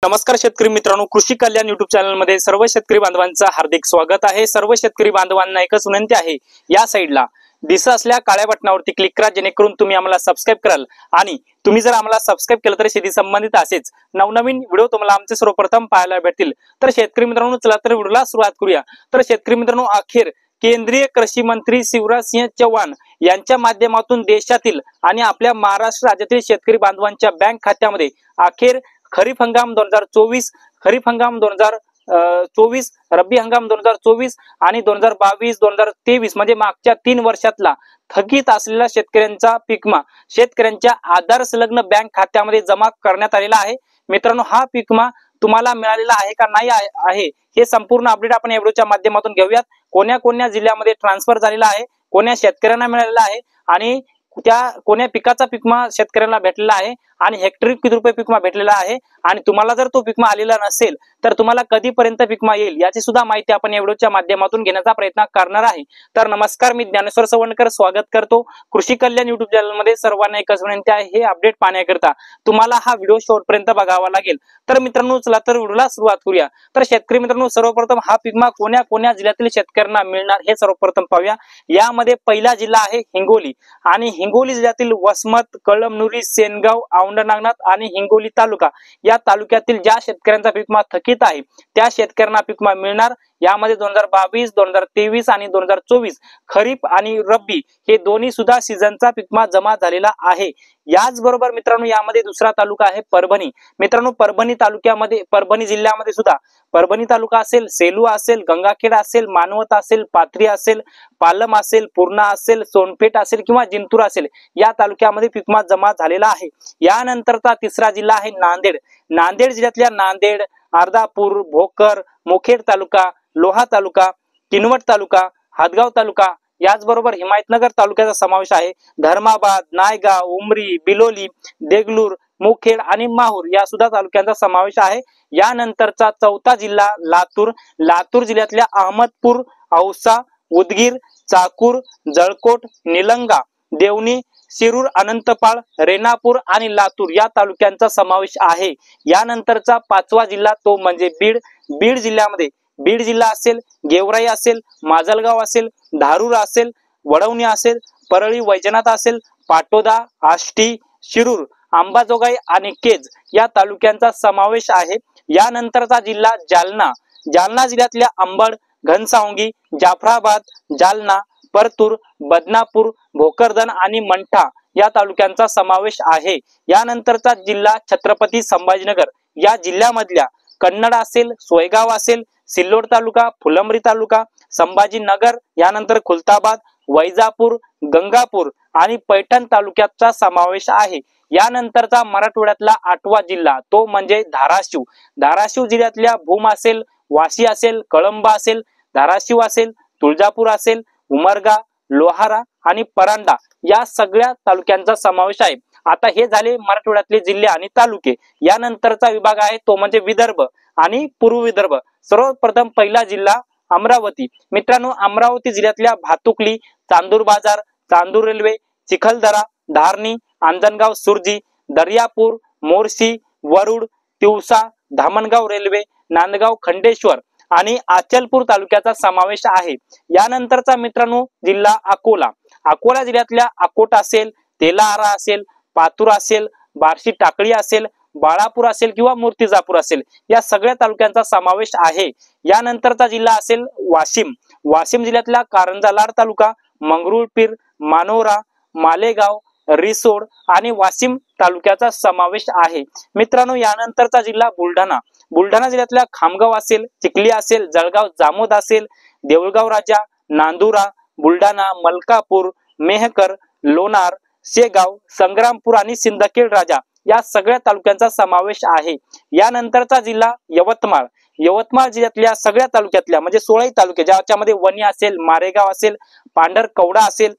नमस्कार शेतकरी मित्रांनो, कृषी कल्याण युट्यूब चॅनल मध्ये सर्व शेतकरी बांधवांचं हार्दिक स्वागत आहे। सर्व शेतकरी बांधवांना एकच विनंती आहे, या साइडला दिसत असलेल्या काळ्या बटनावरती क्लिक करा, जेणेकरून तुम्ही आम्हाला सबस्क्राइब कराल। आणि तुम्ही जर आम्हाला सबस्क्राइब केलं तर शेती संबंधित असेच नवनवीन व्हिडिओ तुम्हाला आमचे सर्वप्रथम पाहायला भेटतील। तर शेतकरी मित्रांनो, चला तर व्हिडिओला सुरुवात करूया। तर शेतकरी मित्रांनो, अखेर केंद्रीय कृषी मंत्री शिवराज सिंह चौहान यांच्या माध्यमातून देशातील आणि आपल्या महाराष्ट्र राज्यातील शेतकरी बांधवांच्या बँक खात्यामध्ये अखेर खरीप हंगाम 2024, खरीप हंगाम 2024, रब्बी हंगाम 2024 आणि 2022-2023 म्हणजे मागच्या 3 वर्षातला थकीत असलेला शेतकऱ्यांचा पीकमा शेतकऱ्यांच्या आधार संलग्न बँक खात्यामध्ये जमा करण्यात आलेला आहे। मित्रांनो, हा पीकमा तुम्हाला मिळालेला आहे का नाही आहे हे संपूर्ण अपडेट आपण या व्हिडिओच्या माध्यमातून घेऊयात। कोण्या जिल्ह्यामध्ये ट्रान्सफर झालेला आहे, कोण्या शेतकऱ्यांना मिळालेला आहे आणि त्या कोण्या पिकाचा पीकमा शेतकऱ्यांना भेटलेला आहे आणि हेक्टरी किती रुपये पीकमा भेटलेला आहे आणि तुम्हाला जर तो पीकमा आलेला नसेल तर तुम्हाला कधीपर्यंत पीकमा येईल याची सुद्धा माहिती आपण या व्हिडिओच्या माध्यमातून घेण्याचा प्रयत्न करणार आहे। तर नमस्कार, मी ज्ञानेश्वर सवंडकर स्वागत करतो कृषी कल्याण युट्यूब चॅनल मध्ये। सर्वांना एकच विनंती आहे, हे अपडेट पाहण्याकरता तुम्हाला हा व्हिडिओ शेवटपर्यंत बघावा लागेल। तर मित्रांनो, चला तर व्हिडिओला सुरुवात करूया। तर शेतकरी मित्रांनो, सर्वप्रथम हा पीकमा कोण्या जिल्ह्यातील शेतकऱ्यांना मिळणार हे सर्वप्रथम पाहूया। यामध्ये पहिला जिल्हा आहे हिंगोली आणि हिंगोली जिल्ह्यातील वसमत, कळमनुरी, सेनगाव, औंढा नागनाथ आणि हिंगोली तालुका या तालुक्यातील ज्या शेतकऱ्यांचा पीकमा थकीत आहे त्या शेतकऱ्यांना पीकमा मिळणार। यामध्ये 2022, 2023 आणि 2024 खरीप आणि रब्बी हे दोन्ही सुद्धा सीझनचा पीकमा जमा झालेला आहे। याच बरोबर मित्रांनो, यामध्ये दुसरा तालुका आहे परभणी। मित्रांनो, परभणी तालुक्यामध्ये, परभणी जिल्ह्यामध्ये सुद्धा परभणी तालुका असेल, सेलू असेल, गंगाखेड असेल, मानवत असेल, पाथरी असेल, पालम असेल, पूर्णा असेल, सोनपेठ असेल किंवा जिंतूर असेल, या तालुक्यामध्ये पीकमा जमा झालेला आहे। यानंतरचा तिसरा जिल्हा आहे नांदेड। नांदेड जिल्ह्यातल्या नांदेड, अर्धापूर, भोकर, मुखेड तालुका, लोहा तालुका, किनवट तालुका, हातगाव तालुका, याचबरोबर हिमायतनगर तालुक्याचा समावेश आहे। धर्माबाद, नायगाव, उमरी, बिलोली, देगलूर, मुखेड आणि माहूर या सुद्धा तालुक्यांचा समावेश आहे। यानंतरचा चौथा जिल्हा लातूर। लातूर जिल्ह्यातल्या अहमदपूर, औसा, उदगीर, चाकूर, जळकोट, निलंगा, देवणी, शिरूर, अनंतपाळ, रेणापूर आणि लातूर या तालुक्यांचा समावेश आहे। यानंतरचा पाचवा जिल्हा तो म्हणजे बीड। बीड जिल्ह्यामध्ये बीड जिल्हा असेल, गेवराई असेल, माजलगाव असेल, धारूर असेल, वडवणी असेल, परळी वैजनाथ असेल, पाटोदा, आष्टी, शिरूर, अंबाजोगाई आणि केज या तालुक्यांचा समावेश आहे। यानंतरचा जिल्हा जालना। जालना जिल्ह्यातल्या अंबड, घनसावंगी, जाफराबाद, जालना, परतूर, बदनापूर, भोकरदन आणि मंठा या तालुक्यांचा समावेश आहे। यानंतरचा जिल्हा छत्रपती संभाजीनगर। या जिल्ह्यामधल्या कन्नड असेल, सोयगाव असेल, सिल्लोड तालुका, फुलंब्री तालुका, संभाजीनगर, यानंतर खुलताबाद, वैजापूर, गंगापूर आणि पैठण तालुक्याचा समावेश आहे। यानंतरचा मराठवाड्यातला 8वा जिल्हा तो म्हणजे धाराशिव। धाराशिव जिल्ह्यातल्या भूम असेल, वाशी असेल, कळंबा असेल, धाराशिव असेल, तुळजापूर असेल, उमरगा, लोहारा आणि परांडा या सगळ्या तालुक्यांचा समावेश आहे। आता हे झाले मराठवाड्यातले जिल्हे आणि तालुके। यानंतरचा विभाग आहे तो म्हणजे विदर्भ आणि पूर्व विदर्भ। सर्वप्रथम पहिला जिल्हा अमरावती। मित्रांनो, अमरावती जिल्ह्यातल्या भातुकली, चांदूर बाजार, चांदूर रेल्वे, चिखलदरा, धारणी, अंजनगाव, सुरजी, दर्यापूर, मोर्शी, वरुड, तिवसा, धामणगाव रेल्वे, नांदगाव, खंडेश्वर आणि अचलपूर तालुक्याचा समावेश आहे। यानंतरचा मित्रांनो जिल्हा अकोला। अकोला जिल्ह्यातल्या अकोट असेल, तेलारा असेल, पातूर असेल, बार्शी टाकळी असेल, बाळापूर असेल किंवा मूर्तिजापूर असेल, या सगळ्या तालुक्यांचा समावेश आहे। यानंतरचा जिल्हा असेल वाशिम। वाशिम जिल्ह्यातला कारंजा लाड तालुका, मंगरुळपीर, मानोरा, मालेगाव, रिसोड आणि वाशिम तालुक्याचा समावेश आहे। मित्रांनो, यानंतरचा जिल्हा बुलढाणा। बुलढाणा जिल्ह्यातल्या खामगाव असेल, चिखली असेल, जळगाव, जामोद असेल, देऊळगाव राजा, नांदुरा, बुलढाणा, मलकापूर, मेहकर, लोणार, शेगाव, संग्रामपूर आणि सिंदखेड राजा या सगळ्या तालुक्यांचा समावेश आहे। यानंतरचा जिल्हा यवतमाळ। यवतमाळ जिल्ह्यातल्या सगळ्या तालुक्यातल्या म्हणजे 16 तालुके, ज्याच्यामध्ये वणी असेल, मारेगाव असेल, पांढरकवडा असेल,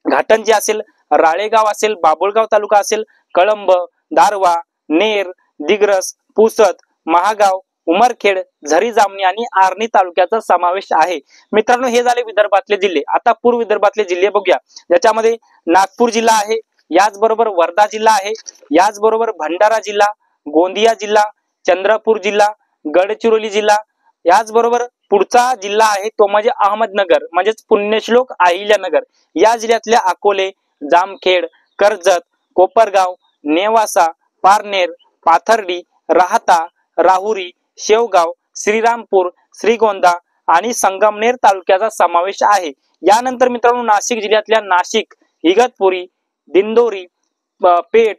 घाटंजी असेल, राळेगाव असेल, बाबुळगाव तालुका असेल, कळंब, दारवा, नेर, दिग्रस, पुसद, महागाव, उमरखेड, झरी जामणी आणि आर्णी तालुक्याचा समावेश आहे। मित्रांनो, हे झाले विदर्भातले जिल्हे। आता पूर्व विदर्भातले जिल्हे बघूया, ज्याच्यामध्ये नागपूर जिल्हा आहे, याचबरोबर वर्धा जिल्हा आहे, याचबरोबर भंडारा जिल्हा, गोंदिया जिल्हा, चंद्रपूर जिल्हा, गडचिरोली जिल्हा, याचबरोबर पुढचा जिल्हा आहे तो म्हणजे अहमदनगर म्हणजेच पुण्यश्लोक अहिल्यानगर. या जिल्ह्यातल्या अकोले, जामखेड, कर्जत, कोपरगाव, नेवासा, पारनेर, पाथर्डी, राहाता, राहुरी, शेवगाव, श्रीरामपूर, श्रीगोंदा आणि संगमनेर तालुक्याचा समावेश आहे. यानंतर मित्रांनो नाशिक जिल्ह्यातल्या नाशिक, इगतपुरी, दिंडोरी, पेठ,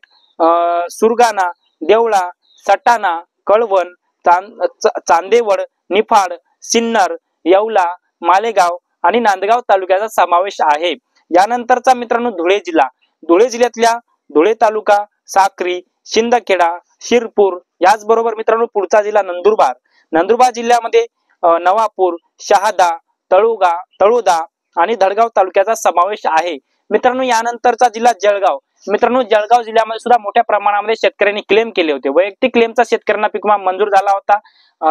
सुरगाणा, देवळा, सटाणा, कळवण, चांदेवड, निफाड, सिन्नर, येवला, मालेगाव आणि नांदगाव तालुक्याचा समावेश आहे. यानंतरचा मित्रांनो धुळे जिल्हा. धुळे जिल्ह्यातल्या धुळे तालुका, साक्री, शिंदखेडा, शिरपूर, याचबरोबर मित्रांनो पुढचा जिल्हा नंदुरबार. नंदुरबार जिल्ह्यामध्ये नवापूर, शहादा, तळोदा आणि धडगाव तालुक्याचा समावेश आहे. मित्रांनो यानंतरचा जिल्हा जळगाव. मित्रांनो जळगाव जिल्ह्यामध्ये सुद्धा मोठ्या प्रमाणामध्ये शेतकऱ्यांनी क्लेम केले होते. वैयक्तिक क्लेमचा शेतकऱ्यांना पीक विमा मंजूर झाला होता.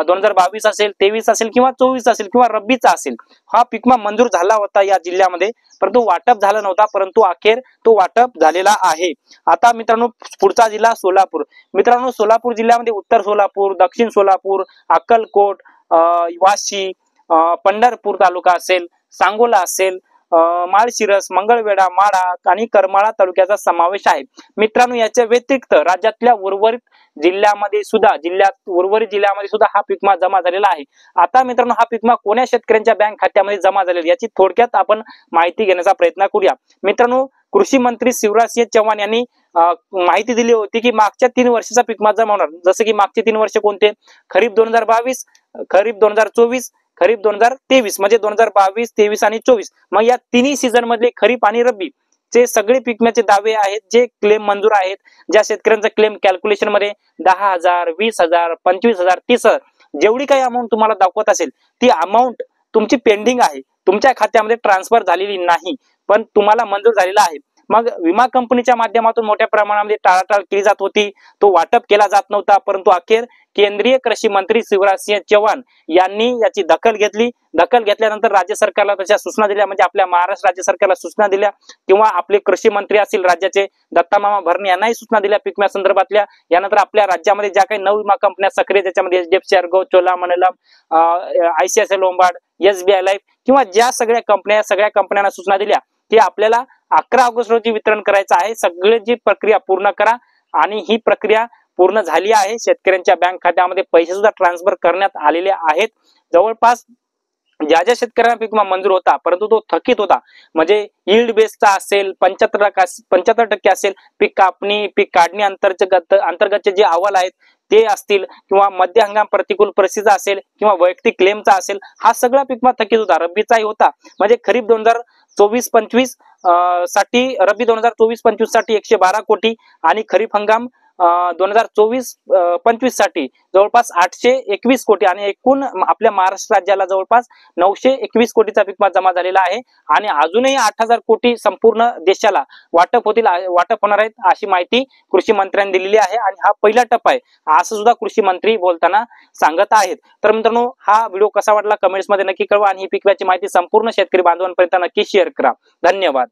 2022 असेल, 23 असेल किंवा 24 असेल किंवा रब्बीचा असेल, हा पीक विमा मंजूर झाला होता या जिल्ह्यामध्ये, परंतु वाटप झाला नव्हता, परंतु अखेर तो वाटप झालेला आहे. आता मित्रांनो पुढचा जिल्हा सोलापूर. मित्रांनो सोलापूर जिल्ह्यामध्ये उत्तर सोलापूर, दक्षिण सोलापूर, अक्कलकोट, वाशी, पंढरपूर तालुका असेल, सांगोला असेल, माळशिरस, मंगळवेढा, माढा आणि करमाळा तालुक्याचा समावेश आहे. मित्रांनो याच्या व्यतिरिक्त राज्यातल्या उर्वरित जिल्ह्यामध्ये सुद्धा हा पीक विमा जमा झालेला आहे. आता मित्रांनो हा पीक विमा कोण्या शेतकऱ्यांच्या बँक खात्यामध्ये जमा झालेला याची थोडक्यात आपण माहिती घेण्याचा प्रयत्न करूया. मित्रांनो कृषी मंत्री शिवराजसिंह चौहान यांनी माहिती दिली होती की मागच्या 3 वर्षाचा पीक विमा जमा होणार. जसं की मागचे 3 वर्ष कोणते? खरीप 2022, खरीप 2024, खरीप 2023 म्हणजे 2022, 23 आणि 24. मग या तिन्ही सीझन मधले खरीप आणि रब्बी चे सगळे पीक विम्याचे दावे आहेत जे क्लेम मंजूर आहेत. ज्या शेतकऱ्यांचा क्लेम कॅल्क्युलेशन मध्ये 10,000, 20,000, 25,000, 30,000 जेवढी काही अमाऊंट तुम्हाला दाखवत असेल ती अमाऊंट तुमची पेंडिंग आहे, तुमच्या खात्यामध्ये ट्रान्सफर झालेली नाही, पण तुम्हाला मंजूर झालेला आहे. मग विमा कंपनीच्या माध्यमातून मोठ्या प्रमाणामध्ये टाळाटाळ केली जात होती, तो वाटप केला जात नव्हता, परंतु अखेर केंद्रीय कृषी मंत्री शिवराजसिंह चौहान यांनी याची दखल घेतली. दखल घेतल्यानंतर राज्य सरकारला तशा सूचना दिल्या, म्हणजे आपल्या महाराष्ट्र राज्य सरकारला सूचना दिल्या किंवा आपले कृषी मंत्री असतील राज्याचे दत्तामामा भरणे यांनाही सूचना दिल्या पीक विमा संदर्भातल्या. यानंतर आपल्या राज्यामध्ये ज्या काही 9 विमा कंपन्या सक्रिय त्याच्यामध्ये HDFC Ergo, Cholamandalam, ICICI Lombard, SBI life किंवा ज्या सगळ्या कंपन्यांना सूचना दिल्या की आपल्याला 11 ऑगस्ट रोजी वितरण करायचं आहे, सगळे जी प्रक्रिया पूर्ण करा. आणि ही प्रक्रिया पूर्ण झाली आहे. शेतकऱ्यांच्या बँक खात्यामध्ये पैसे सुद्धा ट्रान्सफर करण्यात आलेले आहेत. जवळपास ज्या शेतकऱ्यांना पीक विमा मंजूर होता परंतु तो थकीत होता, म्हणजे यील्ड बेसचा असेल, 75% असेल, पीक कापणी, पीक काढणी अंतर्गतचे जे अहवाल आहेत ते असतील किंवा मध्य हंगाम प्रतिकूल परिस्थिती असेल किंवा वैयक्तिक क्लेमचा असेल, हा सगळा पीक विमा थकीत होता. रब्बीचाही होता, म्हणजे खरीप 2024-25 साठी, रब्बी 2024-25 साठी 112 कोटी आणि खरीप हंगाम 2024-25 साठी जवळपास 821 कोटी आणि एकूण आपल्या महाराष्ट्र राज्याला जवळपास 921 कोटीचा पीक विमा जमा झालेला आहे. आणि अजूनही 8,000 कोटी संपूर्ण देशाला वाटप होणार आहेत अशी माहिती कृषी मंत्र्यांनी दिलेली आहे. आणि हा पहिला टप्पा आहे असं सुद्धा कृषी मंत्री बोलताना सांगत आहेत. तर मित्रांनो हा व्हिडिओ कसा वाटला कमेंट्स मध्ये नक्की कळवा आणि ही पीक विम्याची माहिती संपूर्ण शेतकरी बांधवांपर्यंत नक्की शेअर करा. धन्यवाद.